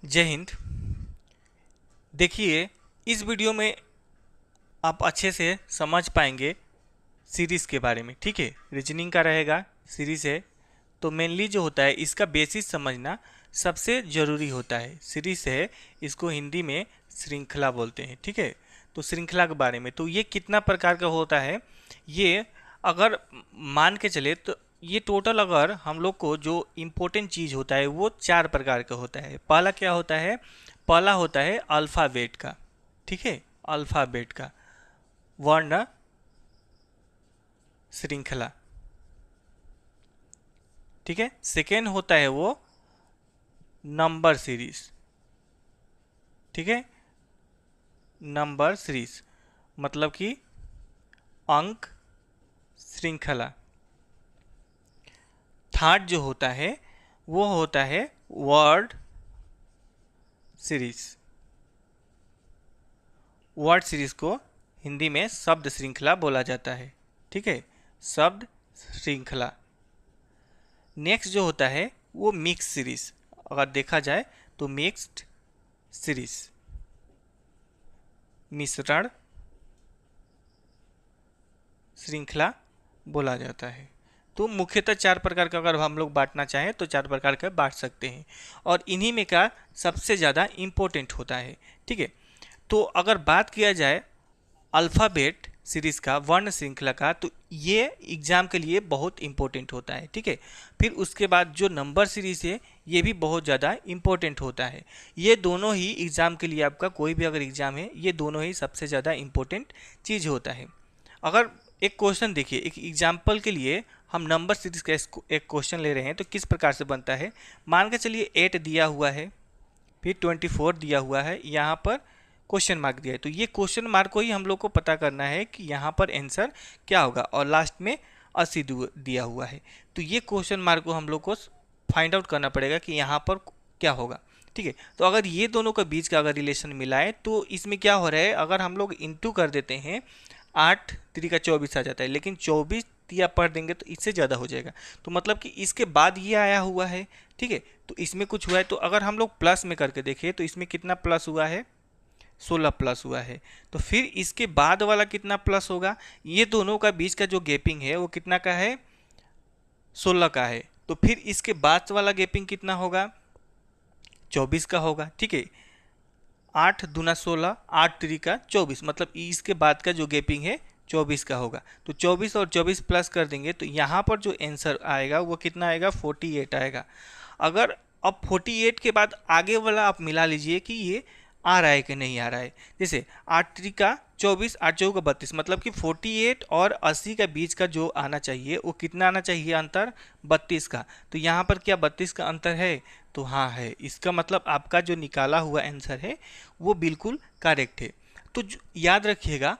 जय हिंद। देखिए, इस वीडियो में आप अच्छे से समझ पाएंगे सीरीज़ के बारे में। ठीक है, रीजनिंग का रहेगा, सीरीज़ है तो मेनली जो होता है इसका बेसिस समझना सबसे ज़रूरी होता है। सीरीज़ है, इसको हिंदी में श्रृंखला बोलते हैं। ठीक है, तो श्रृंखला के बारे में तो ये कितना प्रकार का होता है, ये अगर मान के चले तो ये टोटल अगर हम लोग को जो इम्पोर्टेंट चीज़ होता है वो 4 प्रकार का होता है। पहला क्या होता है? पहला होता है अल्फ़ाबेट का। ठीक है, अल्फ़ाबेट का वर्ण श्रृंखला। ठीक है, सेकेंड होता है वो नंबर सीरीज। ठीक है, नंबर सीरीज मतलब कि अंक श्रृंखला। थर्ड जो होता है वो होता है वर्ड सीरीज। वर्ड सीरीज को हिंदी में शब्द श्रृंखला बोला जाता है। ठीक है, शब्द श्रृंखला। नेक्स्ट जो होता है वो मिक्स सीरीज। अगर देखा जाए तो मिक्स्ड सीरीज, मिश्रण श्रृंखला बोला जाता है। तो मुख्यतः 4 प्रकार का अगर हम लोग बांटना चाहें तो 4 प्रकार का बांट सकते हैं और इन्हीं में का सबसे ज़्यादा इम्पोर्टेंट होता है। ठीक है, तो अगर बात किया जाए अल्फ़ाबेट सीरीज़ का, वर्ण श्रृंखला का, तो ये एग्ज़ाम के लिए बहुत इंपॉर्टेंट होता है। ठीक है, फिर उसके बाद जो नंबर सीरीज़ है ये भी बहुत ज़्यादा इम्पोर्टेंट होता है। ये दोनों ही एग्ज़ाम के लिए, आपका कोई भी अगर एग्ज़ाम है, ये दोनों ही सबसे ज़्यादा इम्पोर्टेंट चीज़ होता है। अगर एक क्वेश्चन देखिए, एक एग्जाम्पल के लिए हम नंबर सीरीज का एक क्वेश्चन ले रहे हैं तो किस प्रकार से बनता है। मान के चलिए 8 दिया हुआ है, फिर 24 दिया हुआ है, यहाँ पर क्वेश्चन मार्क दिया है। तो ये क्वेश्चन मार्क को ही हम लोग को पता करना है कि यहाँ पर आंसर क्या होगा, और लास्ट में 80 दिया हुआ है। तो ये क्वेश्चन मार्क को हम लोग को फाइंड आउट करना पड़ेगा कि यहाँ पर क्या होगा। ठीक है, तो अगर ये दोनों का बीच का अगर रिलेशन मिलाए तो इसमें क्या हो रहा है, अगर हम लोग इंटू कर देते हैं 8 3 का 24 आ जाता है, लेकिन 24 दिया पढ़ देंगे तो इससे ज़्यादा हो जाएगा। तो मतलब कि इसके बाद ये आया हुआ है। ठीक है, तो इसमें कुछ हुआ है, तो अगर हम लोग प्लस में करके देखें तो इसमें कितना प्लस हुआ है, 16 प्लस हुआ है। तो फिर इसके बाद वाला कितना प्लस होगा, ये दोनों का बीच का जो गैपिंग है वो कितना का है, 16 का है। तो फिर इसके बाद वाला गैपिंग कितना होगा, 24 का होगा। ठीक है, 8 दूना 16, 8 3 का 24, मतलब इसके बाद का जो गैपिंग है 24 का होगा। तो 24 और 24 प्लस कर देंगे तो यहाँ पर जो आंसर आएगा वो कितना आएगा, 48 आएगा। अगर अब 48 के बाद आगे वाला आप मिला लीजिए कि ये आ रहा है कि नहीं आ रहा है। जैसे 8 3 का 24, 8 4 का 32, मतलब कि 48 और 80 का बीच का जो आना चाहिए वो कितना आना चाहिए अंतर, 32 का। तो यहाँ पर क्या 32 का अंतर है, तो हाँ है। इसका मतलब आपका जो निकाला हुआ आंसर है वो बिल्कुल करेक्ट है। तो याद रखिएगा,